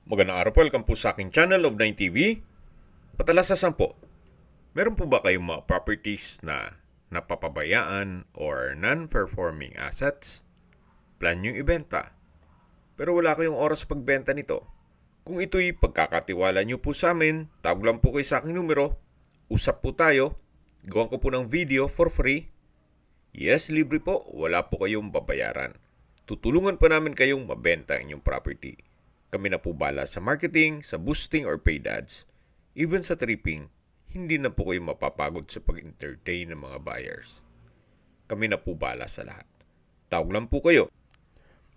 Magandang araw po, welcome po sa aking channel of 9TV. Patalasasan po, meron po ba kayong mga properties na napapabayaan or non-performing assets? Plan nyo ibenta, pero wala kayong oras pagbenta nito. Kung ito'y pagkakatiwala nyo po sa amin, tawag lang po kayo sa aking numero, usap po tayo, gawan ko po ng video for free. Yes, libre po, wala po kayong babayaran. Tutulungan pa namin kayong mabenta ang inyong property. Kami na po bala sa marketing, sa boosting or paid ads. Even sa tripping, hindi na po kayo mapapagod sa pag-entertain ng mga buyers. Kami na po bala sa lahat. Tawag lang po kayo.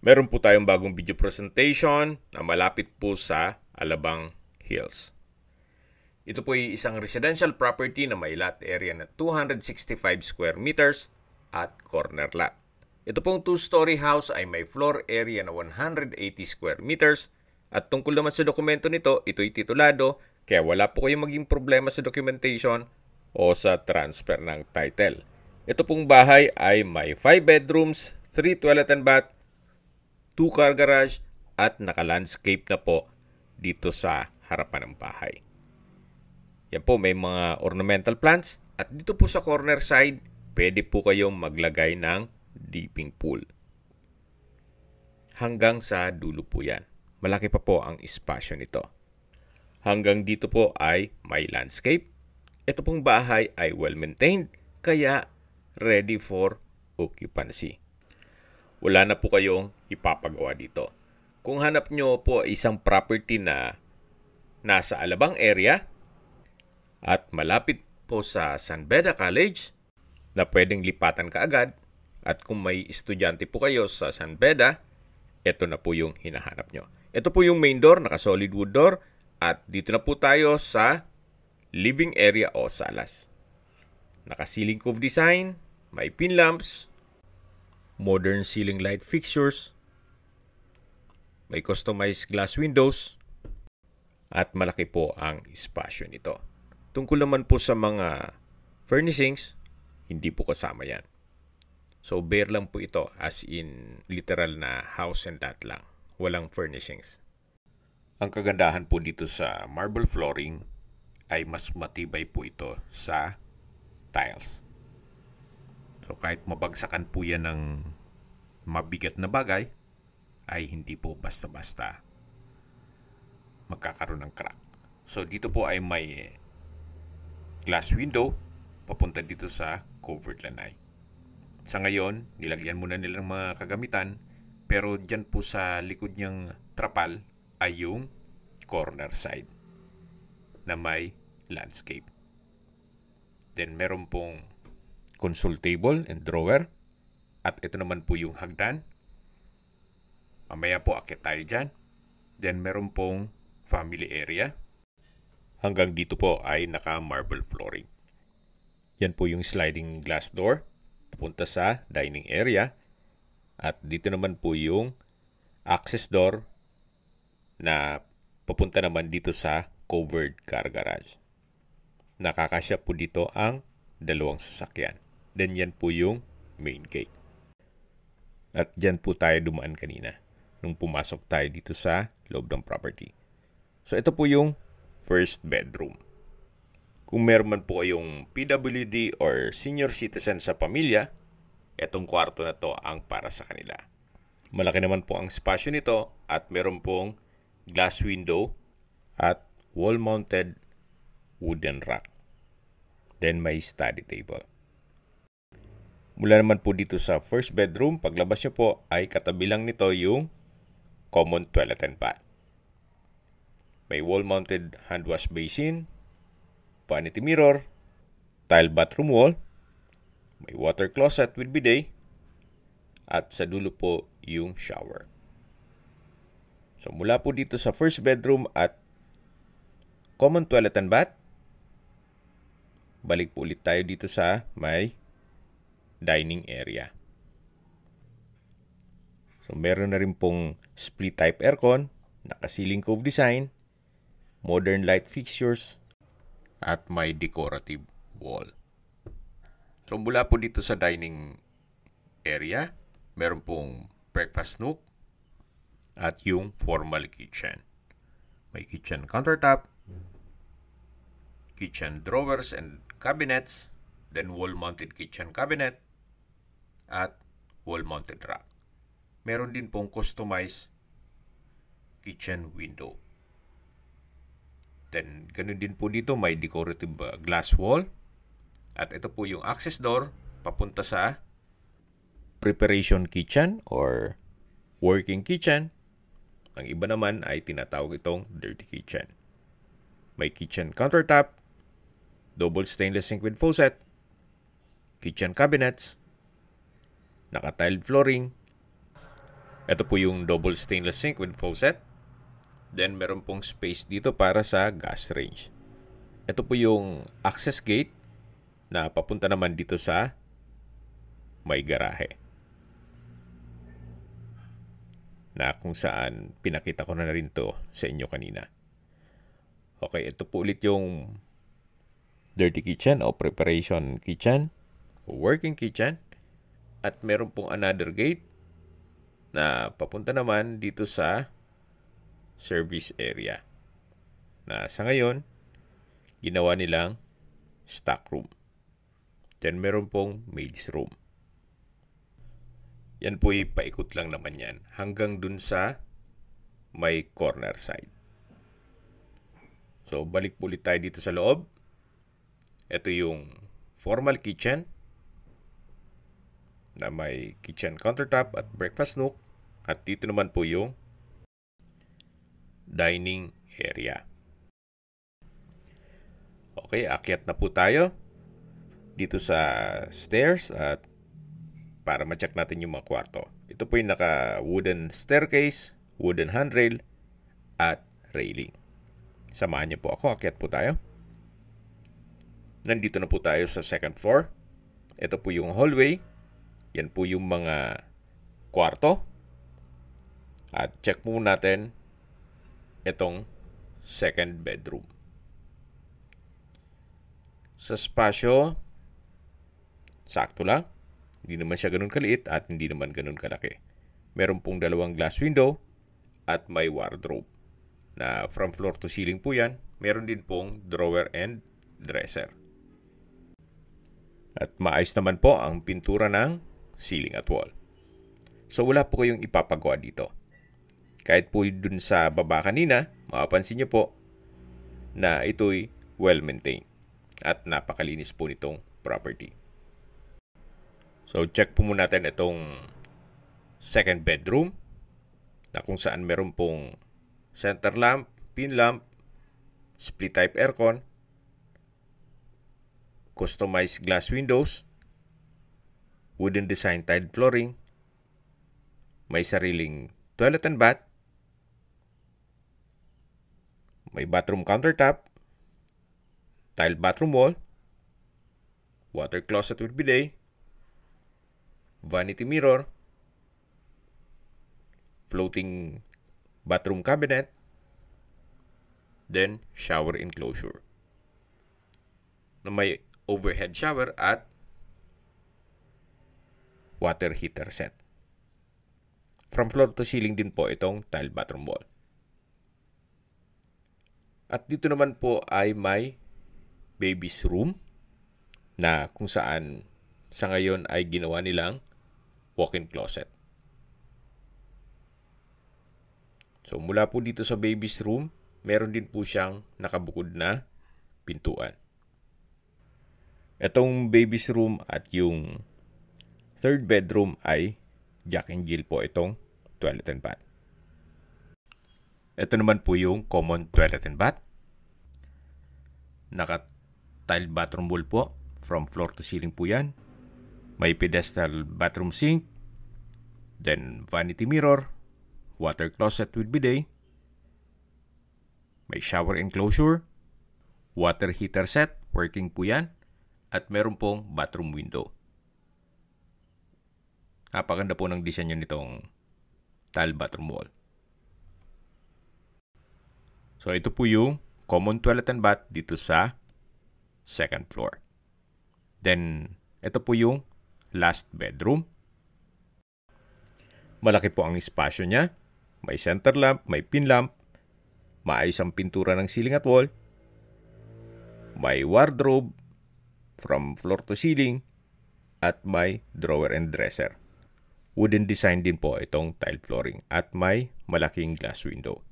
Meron po tayong bagong video presentation na malapit po sa Alabang Hills. Ito po ay isang residential property na may lot area na 265 square meters at corner lot. Ito pong 2-story house ay may floor area na 180 square meters. At tungkol naman sa dokumento nito, ito'y titulado, kaya wala po kayong maging problema sa documentation o sa transfer ng title. Ito pong bahay ay may 5 bedrooms, 3 toilet and bath, 2 car garage at naka-landscape na po dito sa harapan ng bahay. Yan po, may mga ornamental plants at dito po sa corner side, pwede po kayong maglagay ng dipping pool. Hanggang sa dulo po yan. Malaki pa po ang espasyo nito. Hanggang dito po ay may landscape. Ito pong bahay ay well-maintained, kaya ready for occupancy. Wala na po kayong ipapagawa dito. Kung hanap nyo po isang property na nasa Alabang area at malapit po sa San Beda College na pwedeng lipatan kaagad, at kung may estudyante po kayo sa San Beda, ito na po yung hinahanap nyo. Ito po yung main door, naka-solid wood door. At dito na po tayo sa living area o salas. Naka-ceiling cove design, may pin lamps, modern ceiling light fixtures, may customized glass windows, at malaki po ang espasyo nito. Tungkol naman po sa mga furnishings, hindi po kasama yan. So, bare lang po ito, as in literal na house and lot lang. Walang furnishings. Ang kagandahan po dito sa marble flooring ay mas matibay po ito sa tiles. So, kahit mabagsakan po yan ng mabigat na bagay, ay hindi po basta-basta magkakaroon ng crack. So, dito po ay may glass window papunta dito sa covered lanai. Sa ngayon, nilagyan muna nila ng mga kagamitan, pero dyan po sa likod niyang trapal ay yung corner side na may landscape. Then meron pong console table and drawer, at ito naman po yung hagdan. Mamaya po akit tayo dyan. Then meron pong family area. Hanggang dito po ay naka-marble flooring. Yan po yung sliding glass door papunta sa dining area. At dito naman po yung access door na papunta naman dito sa covered car garage. Nakakasya po dito ang dalawang sasakyan. Then yan po yung main gate. At dyan po tayo dumaan kanina nung pumasok tayo dito sa loob ng property. So ito po yung first bedroom. Kung meron man po kayong PWD or senior citizen sa pamilya, etong kwarto na to ang para sa kanila. Malaki naman po ang espasyo nito at meron pong glass window at wall-mounted wooden rack. Then may study table. Mula naman po dito sa first bedroom, paglabas nyo po ay katabi lang nito yung common toilet and bath. May wall-mounted hand wash basin, vanity mirror, tile bathroom wall, may water closet with bidet, at sa dulo po yung shower. So mula po dito sa first bedroom at common toilet and bath, balik po ulit tayo dito sa may dining area. So meron na rin pong split type aircon, naka-ceiling cove design, modern light fixtures, at may decorative wall. So mula po dito sa dining area, meron pong breakfast nook at yung formal kitchen. may kitchen countertop, kitchen drawers and cabinets, then wall-mounted kitchen cabinet, at wall-mounted rack. Meron din pong customized kitchen window. Then, ganun din po dito, may decorative glass wall. At ito po yung access door papunta sa preparation kitchen or working kitchen. Ang iba naman ay tinatawag itong dirty kitchen. May kitchen countertop, double stainless sink with faucet, kitchen cabinets, naka-tiled flooring. Ito po yung double stainless sink with faucet. Then meron pong space dito para sa gas range. Ito po yung access gate na papunta naman dito sa may garahe. Na kung saan pinakita ko na rin to sa inyo kanina. Okay, ito po ulit yung dirty kitchen o preparation kitchen o working kitchen. At meron pong another gate na papunta naman dito sa service area. Na sa ngayon, ginawa nilang stock room. Then meron pong maid's room. Yan po paikot lang naman yan hanggang dun sa may corner side. So balik po ulit tayo dito sa loob. Ito yung formal kitchen na may kitchen countertop at breakfast nook. At dito naman po yung dining area. Okay, akyat na po tayo dito sa stairs at para ma-check natin yung mga kwarto. Ito po yung naka-wooden staircase, wooden handrail, at railing. Samahan niyo po ako, akyat po tayo. Nandito na po tayo sa second floor. Ito po yung hallway. Yan po yung mga kwarto. At check po natin itong second bedroom. Sa spasyo, sakto lang. Hindi naman siya ganun kaliit at hindi naman ganun kalaki. Meron pong dalawang glass window at may wardrobe na from floor to ceiling po yan. Meron din pong drawer and dresser. At maayos naman po ang pintura ng ceiling at wall. So wala po kayong ipapagawa dito. Kahit po dun sa baba kanina, mapapansin nyo po na ito'y well-maintained at napakalinis po nitong property. So check po muna natin itong second bedroom na kung saan meron pong center lamp, pin lamp, split type aircon, customized glass windows, wooden design tiled flooring, may sariling toilet and bath, may bathroom countertop, tiled bathroom wall, water closet with bidet, vanity mirror, floating bathroom cabinet, then shower enclosure na may overhead shower at water heater set. From floor to ceiling din po itong tiled bathroom wall. At dito naman po ay may baby's room na kung saan sa ngayon ay ginawa nilang walk-in closet. So mula po dito sa baby's room, meron din po siyang nakabukod na pintuan. Itong baby's room at yung third bedroom ay Jack and Jill po itong toilet and bath. Ito naman po yung common toilet and bath. Naka-tiled bathroom wall po. From floor to ceiling po yan. May pedestal bathroom sink. Then vanity mirror. Water closet with bidet. May shower enclosure. Water heater set. Working po yan. At meron pong bathroom window. Napakaganda po ng disenyo nitong tiled bathroom wall. So ito po yung common toilet and bath dito sa second floor. Then ito po yung last bedroom. Malaki po ang espasyo niya. May center lamp, may pin lamp, Maayos ang pintura ng ceiling at wall. May wardrobe from floor to ceiling at may drawer and dresser. Wooden design din po itong tile flooring at may malaking glass window.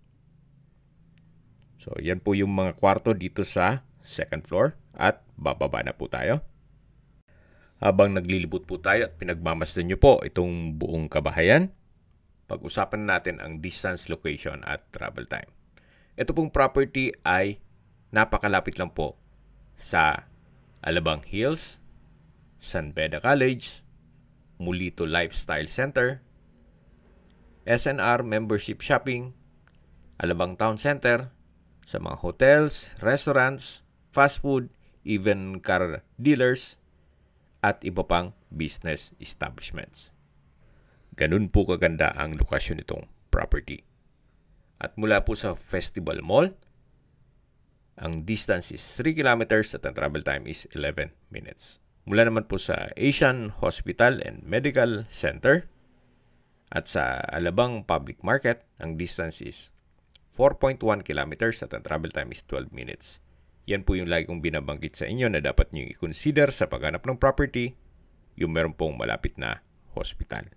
So, yan po yung mga kwarto dito sa second floor at bababa na po tayo. Habang naglilibot po tayo at pinagmamasdan nyo po itong buong kabahayan, pag-usapan natin ang distance, location at travel time. Ito pong property ay napakalapit lang po sa Alabang Hills, San Beda College, Mulito Lifestyle Center, SNR Membership Shopping, Alabang Town Center, sa mga hotels, restaurants, fast food, even car dealers, at iba pang business establishments. Ganun po kaganda ang lokasyon nitong property. At mula po sa Festival Mall, ang distance is 3 kilometers at ang travel time is 11 minutes. Mula naman po sa Asian Hospital and Medical Center at sa Alabang Public Market, ang distance is 4.1 kilometers at ang travel time is 12 minutes. Yan po yung lagi kong binabanggit sa inyo na dapat nyo i-consider sa paghanap ng property, yung meron pong malapit na hospital.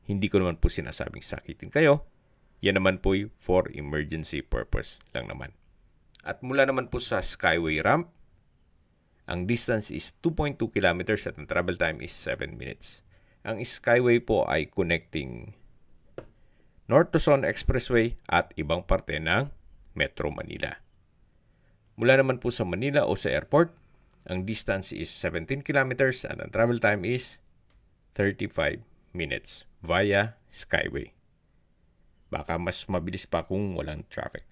Hindi ko naman po sinasabing sakitin kayo. Yan naman po for emergency purpose lang naman. At mula naman po sa Skyway Ramp, ang distance is 2.2 kilometers at ang travel time is 7 minutes. Ang Skyway po ay connecting North Luzon Expressway at ibang parte ng Metro Manila. Mula naman po sa Manila o sa airport, ang distance is 17 kilometers at ang travel time is 35 minutes via Skyway. Baka mas mabilis pa kung walang traffic.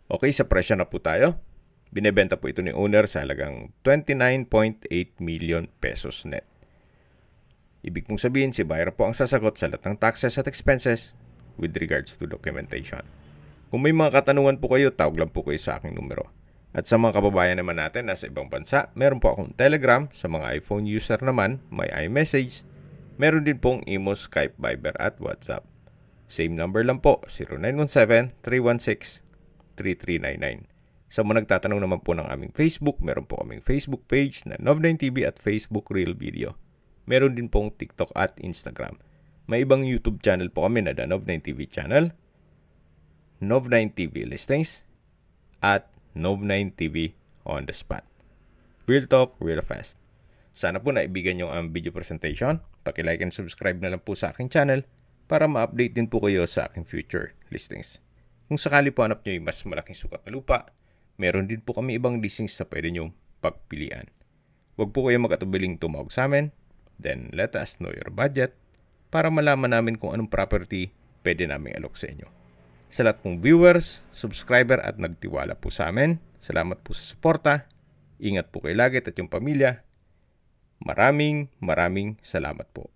Okay, sa presyo na po tayo. Binebenta po ito ni owner sa halagang 29.8 million pesos net. Ibig pong sabihin, si buyer po ang sasagot sa lahat ng taxes at expenses with regards to documentation. Kung may mga katanungan po kayo, tawag lang po kayo sa aking numero. At sa mga kababayan naman natin na sa ibang bansa, meron po akong Telegram. Sa mga iPhone user naman, may iMessage. Meron din pong Imo, Skype, Viber at WhatsApp. Same number lang po, 0917-316-3399. Sa mga nagtatanong naman po ng aming Facebook, meron po kaming Facebook page na Nov9TV at Facebook Real Video. Meron din pong TikTok at Instagram. May ibang YouTube channel po kami na The Nov9TV channel, Nov9TV Listings, at Nov9TV On The Spot. Real talk, real fast. Sana po naibigan nyo ang video presentation. Paki-like and subscribe na lang po sa aking channel para ma-update din po kayo sa aking future listings. Kung sakali po hanap nyo yung mas malaking sukat na lupa, meron din po kami ibang listings na pwede nyong pagpilian. Huwag po kayo mag-atubiling tumawag sa amin. Then let us know your budget para malaman namin kung anong property pwede namin alok sa inyo. Sa lahat pong viewers, subscriber at nagtiwala po sa amin, salamat po sa suporta. Ingat po kayo lagi at yung pamilya. Maraming salamat po.